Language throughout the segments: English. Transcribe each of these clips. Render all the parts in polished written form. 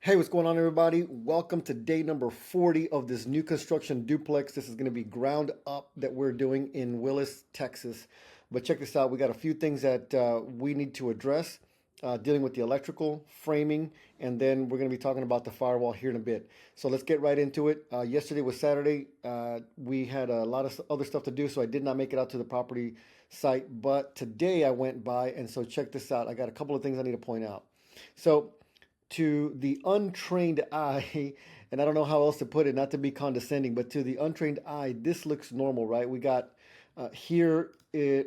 Hey, what's going on, everybody? Welcome to day number 40 of this new construction duplex. This is going to be ground up that we're doing in Willis, Texas. But check this out. We got a few things that we need to address, dealing with the electrical, framing, and then we're going to be talking about the firewall here in a bit. So let's get right into it. Yesterday was Saturday. We had a lot of other stuff to do, so I did not make it out to the property site. But today I went by, and so check this out. I got a couple of things I need to point out. So to the untrained eye, and I don't know how else to put it, not to be condescending, but to the untrained eye, this looks normal, right? We got here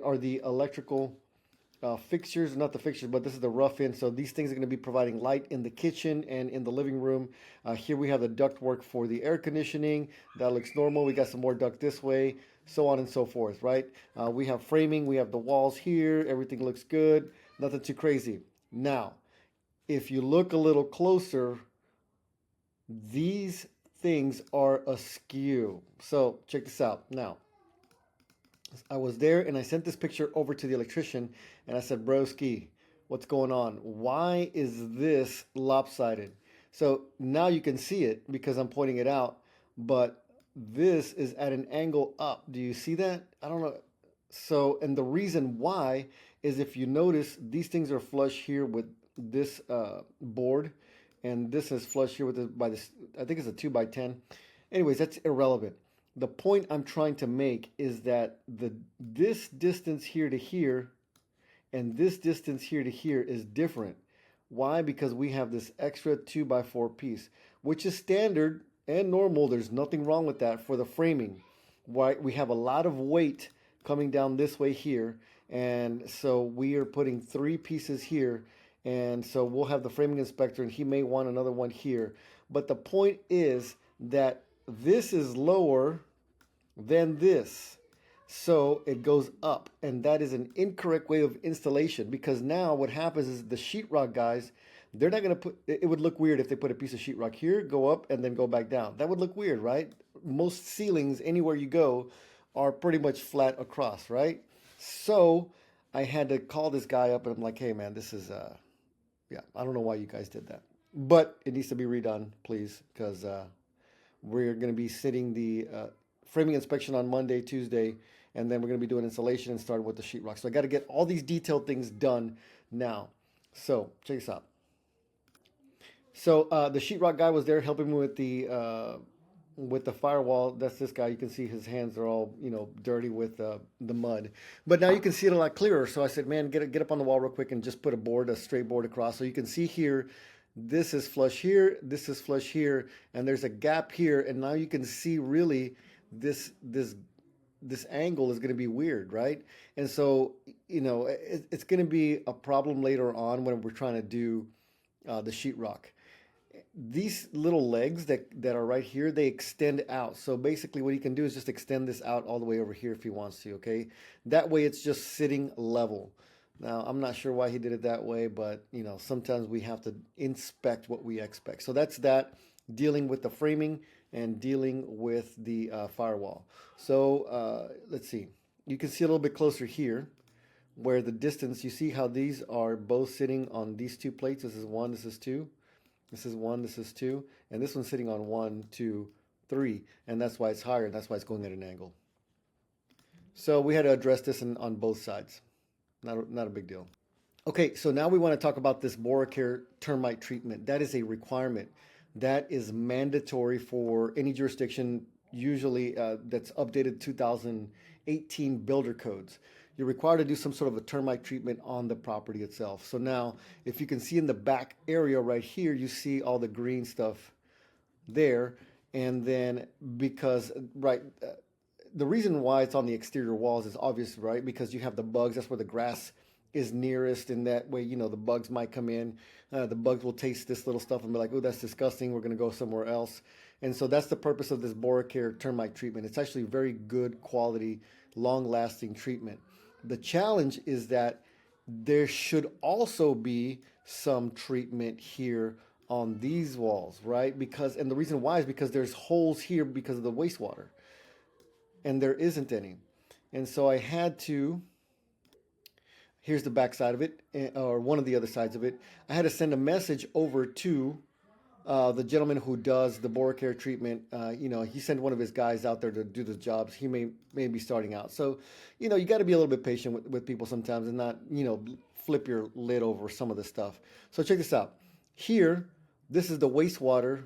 are the electrical fixtures, not the fixtures, but this is the rough end. So these things are going to be providing light in the kitchen and in the living room. Here we have the duct work for the air conditioning. That looks normal. We got some more duct this way, so on and so forth, right? We have framing. We have the walls here. Everything looks good. Nothing too crazy. Now, if you look a little closer, these things are askew. So check this out. Now, I was there and I sent this picture over to the electrician and I said, broski, what's going on? Why is this lopsided? So now you can see it because I'm pointing it out, but this is at an angle up. Do you see that? I don't know. So, and the reason why is if you notice, these things are flush here with this board, and this is flush here with this by this. I think it's a 2x10. Anyways, that's irrelevant. The point I'm trying to make is that this distance here to here and this distance here to here is different. Why? Because we have this extra 2x4 piece, which is standard and normal. There's nothing wrong with that for the framing. Why? We have a lot of weight coming down this way here, and so we are putting three pieces here, and so we'll have the framing inspector and he may want another one here. But the point is that this is lower than this. So it goes up, and that is an incorrect way of installation, because now what happens is the sheetrock guys, they're not going to put, it would look weird if they put a piece of sheetrock here, go up, and then go back down. That would look weird, right? Most ceilings, anywhere you go, are pretty much flat across, right? So I had to call this guy up, and I'm like, hey, man, this is, yeah, I don't know why you guys did that. But it needs to be redone, please, because we're going to be sitting the framing inspection on Monday, Tuesday, and then we're going to be doing insulation and starting with the sheetrock. So I got to get all these detailed things done now. So check this out. So the sheetrock guy was there helping me with the firewall. That's this guy. You can see his hands are all dirty with the mud, but now you can see it a lot clearer. So I said, man, get up on the wall real quick and just put a straight board across, so you can see here. This is flush here. This is flush here, and there's a gap here, and now you can see really this angle is going to be weird, right? And so it's going to be a problem later on when we're trying to do the sheetrock. These little legs that are right here, they extend out. So basically what he can do is just extend this out all the way over here if he wants to, okay? That way it's just sitting level. Now, I'm not sure why he did it that way, but sometimes we have to inspect what we expect. So that's that, dealing with the framing and dealing with the firewall. So let's see. You can see a little bit closer here where the distance, you see how these are both sitting on these two plates. This is one, this is two. This is one, this is two, and this one's sitting on 1, 2, 3, and that's why it's higher, and that's why it's going at an angle. So we had to address this on both sides. Not a big deal. Okay, so now we want to talk about this BoraCare termite treatment. That is a requirement. That is mandatory for any jurisdiction, usually that's updated 2018 builder codes. You're required to do some sort of a termite treatment on the property itself. So now, if you can see in the back area right here, you see all the green stuff there. And then because, right, the reason why it's on the exterior walls is obvious, right? Because you have the bugs. That's where the grass is nearest, and that way, the bugs might come in. The bugs will taste this little stuff and be like, oh, that's disgusting. We're going to go somewhere else. And so that's the purpose of this BoraCare termite treatment. It's actually very good quality, long-lasting treatment. The challenge is that there should also be some treatment here on these walls, right? And the reason why is because there's holes here because of the wastewater, and there isn't any. And so I had to, here's the back side of it, or one of the other sides of it. I had to send a message over to the gentleman who does the BoraCare treatment, he sent one of his guys out there to do the jobs. He may be starting out. So, you got to be a little bit patient with people sometimes and not, flip your lid over some of this stuff. So check this out. Here, this is the wastewater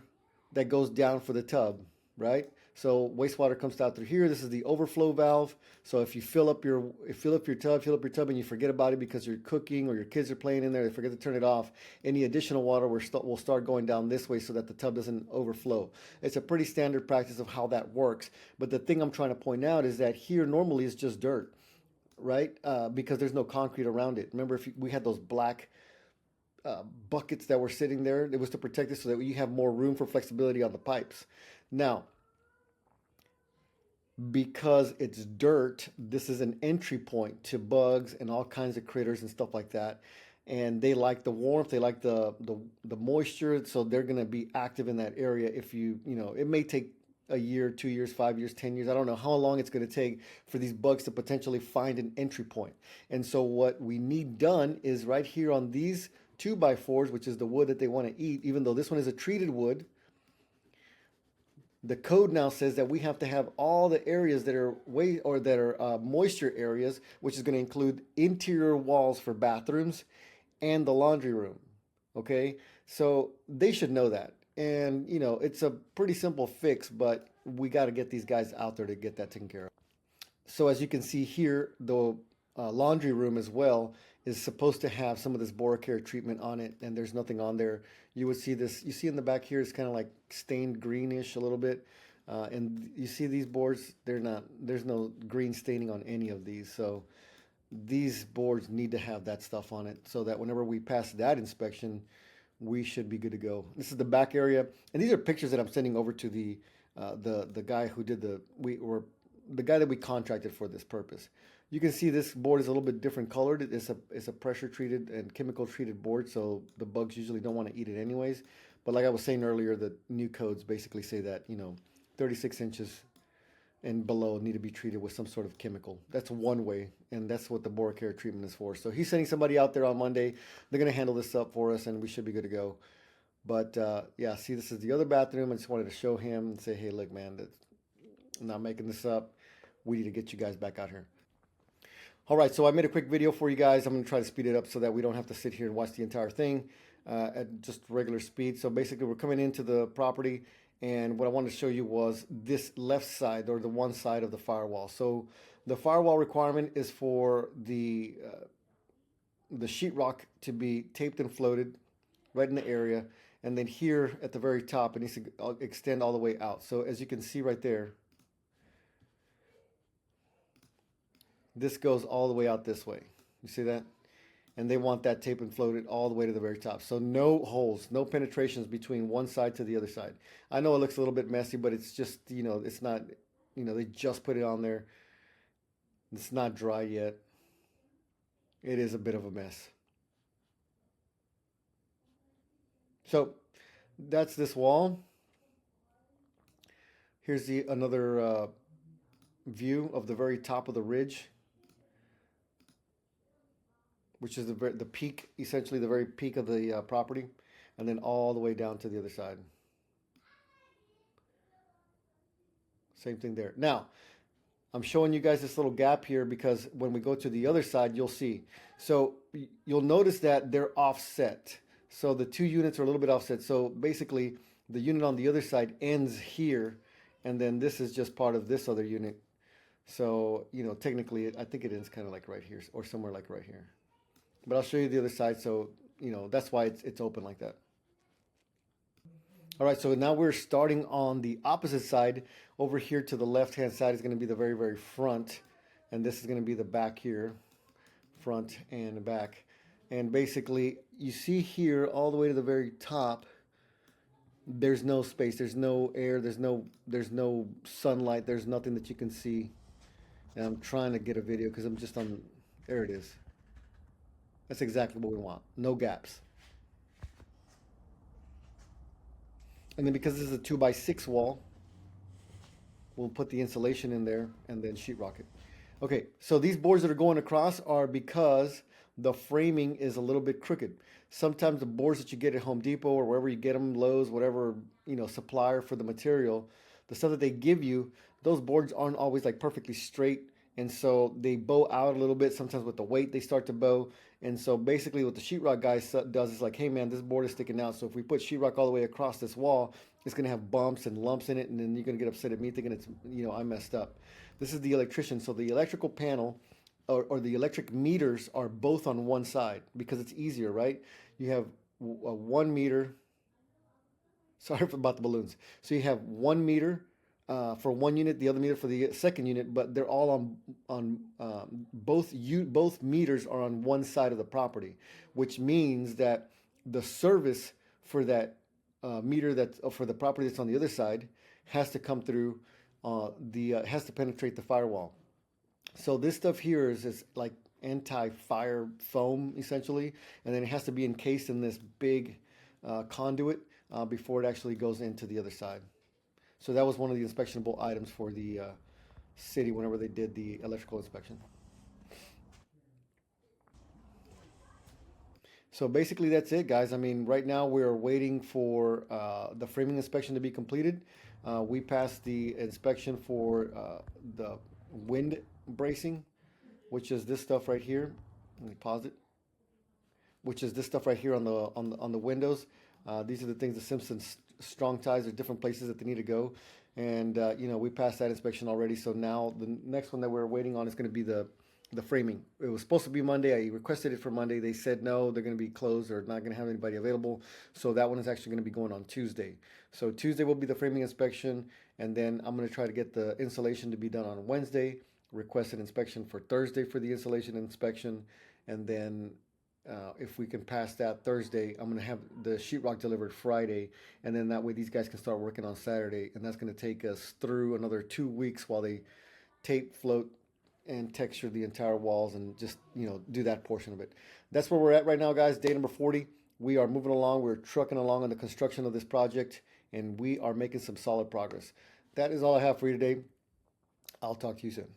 that goes down for the tub, right? So wastewater comes out through here. This is the overflow valve. So if you fill up your tub, and you forget about it because you're cooking or your kids are playing in there, they forget to turn it off. Any additional water will start going down this way so that the tub doesn't overflow. It's a pretty standard practice of how that works. But the thing I'm trying to point out is that here normally it's just dirt, right? Because there's no concrete around it. Remember, we had those black buckets that were sitting there, it was to protect it so that you have more room for flexibility on the pipes. Now, because it's dirt, this is an entry point to bugs and all kinds of critters and stuff like that. And they like the warmth, they like the moisture, so they're going to be active in that area. If it may take a year, 2 years, 5 years, 10 years. I don't know how long it's going to take for these bugs to potentially find an entry point. And so what we need done is right here on these 2x4s, which is the wood that they want to eat, even though this one is a treated wood, the code now says that we have to have all the areas that are moisture areas, which is going to include interior walls for bathrooms and the laundry room. Okay, so they should know that. And it's a pretty simple fix, but we got to get these guys out there to get that taken care of. So as you can see here, the laundry room as well is supposed to have some of this BoraCare treatment on it, and there's nothing on there. You would see this, you see in the back here, it's kind of like stained greenish a little bit. And you see these boards, there's no green staining on any of these. So these boards need to have that stuff on it so that whenever we pass that inspection, we should be good to go. This is the back area, and these are pictures that I'm sending over to the guy who did the guy that we contracted for this purpose. You can see this board is a little bit different colored. It's a pressure treated and chemical treated board, so the bugs usually don't want to eat it anyways. But like I was saying earlier, the new codes basically say that 36 inches and below need to be treated with some sort of chemical. That's one way, and that's what the BoraCare treatment is for. So he's sending somebody out there on Monday. They're going to handle this up for us, and we should be good to go. But yeah, see, this is the other bathroom. I just wanted to show him and say, hey, look, man, I'm not making this up. We need to get you guys back out here. All right, so I made a quick video for you guys. I'm going to try to speed it up so that we don't have to sit here and watch the entire thing at just regular speed. So basically, we're coming into the property, and what I wanted to show you was this left side, or the one side of the firewall. So the firewall requirement is for the sheetrock to be taped and floated right in the area, and then here at the very top, it needs to extend all the way out. So as you can see right there, this goes all the way out this way. You see that? And they want that tape and floated all the way to the very top. So no holes, no penetrations between one side to the other side. I know it looks a little bit messy, but it's just, it's not, they just put it on there. It's not dry yet. It is a bit of a mess. So that's this wall. Here's another view of the very top of the ridge, which is the peak, essentially the very peak of the property, and then all the way down to the other side. Same thing there. Now, I'm showing you guys this little gap here because when we go to the other side, you'll see. So you'll notice that they're offset. So the two units are a little bit offset. So basically, the unit on the other side ends here, and then this is just part of this other unit. So, technically, I think it ends kind of like right here, or somewhere like right here. But I'll show you the other side, so, that's why it's open like that. All right, so now we're starting on the opposite side. Over here to the left-hand side is going to be the very, very front, and this is going to be the back here, front and back. And basically, you see here all the way to the very top, there's no space, there's no air, there's no sunlight, there's nothing that you can see. And I'm trying to get a video because I'm just on, there it is. That's exactly what we want. No gaps. And then because this is a 2x6 wall, we'll put the insulation in there and then sheetrock it. Okay, so these boards that are going across are because the framing is a little bit crooked. Sometimes the boards that you get at Home Depot or wherever you get them, Lowe's, whatever, supplier for the material, the stuff that they give you, those boards aren't always like perfectly straight. And so they bow out a little bit. Sometimes with the weight, they start to bow. And so basically what the sheetrock guy does is like, hey man, this board is sticking out. So if we put sheetrock all the way across this wall, it's going to have bumps and lumps in it. And then you're going to get upset at me thinking it's, I messed up. This is the electrician. So the electrical panel or the electric meters are both on one side because it's easier, right? You have a 1 meter. Sorry about the balloons. So you have 1 meter for one unit, the other meter for the second unit, but they're all on both meters are on one side of the property, which means that the service for that meter that's for the property that's on the other side has to come through the has to penetrate the firewall. So this stuff here is like anti-fire foam essentially, and then it has to be encased in this big conduit before it actually goes into the other side. So that was one of the inspectionable items for the city whenever they did the electrical inspection. So basically that's it, guys. I mean, right now we're waiting for the framing inspection to be completed. We passed the inspection for the wind bracing, which is this stuff right here. Let me pause it. Which is this stuff right here on the windows. These are the things the Simpsons strong ties are different places that they need to go, and we passed that inspection already. So now the next one that we're waiting on is going to be the framing. It was supposed to be Monday. I requested it for Monday. They said no, they're going to be closed or not going to have anybody available. So that one is actually going to be going on Tuesday. So Tuesday will be the framing inspection, and then I'm going to try to get the insulation to be done on Wednesday. Requested inspection for Thursday for the insulation inspection, and then if we can pass that Thursday, I'm going to have the sheetrock delivered Friday, and then that way these guys can start working on Saturday, and that's going to take us through another 2 weeks while they tape, float, and texture the entire walls and just do that portion of it. That's where we're at right now, guys. Day number 40. We are moving along. We're trucking along on the construction of this project, and we are making some solid progress. That is all I have for you today. I'll talk to you soon.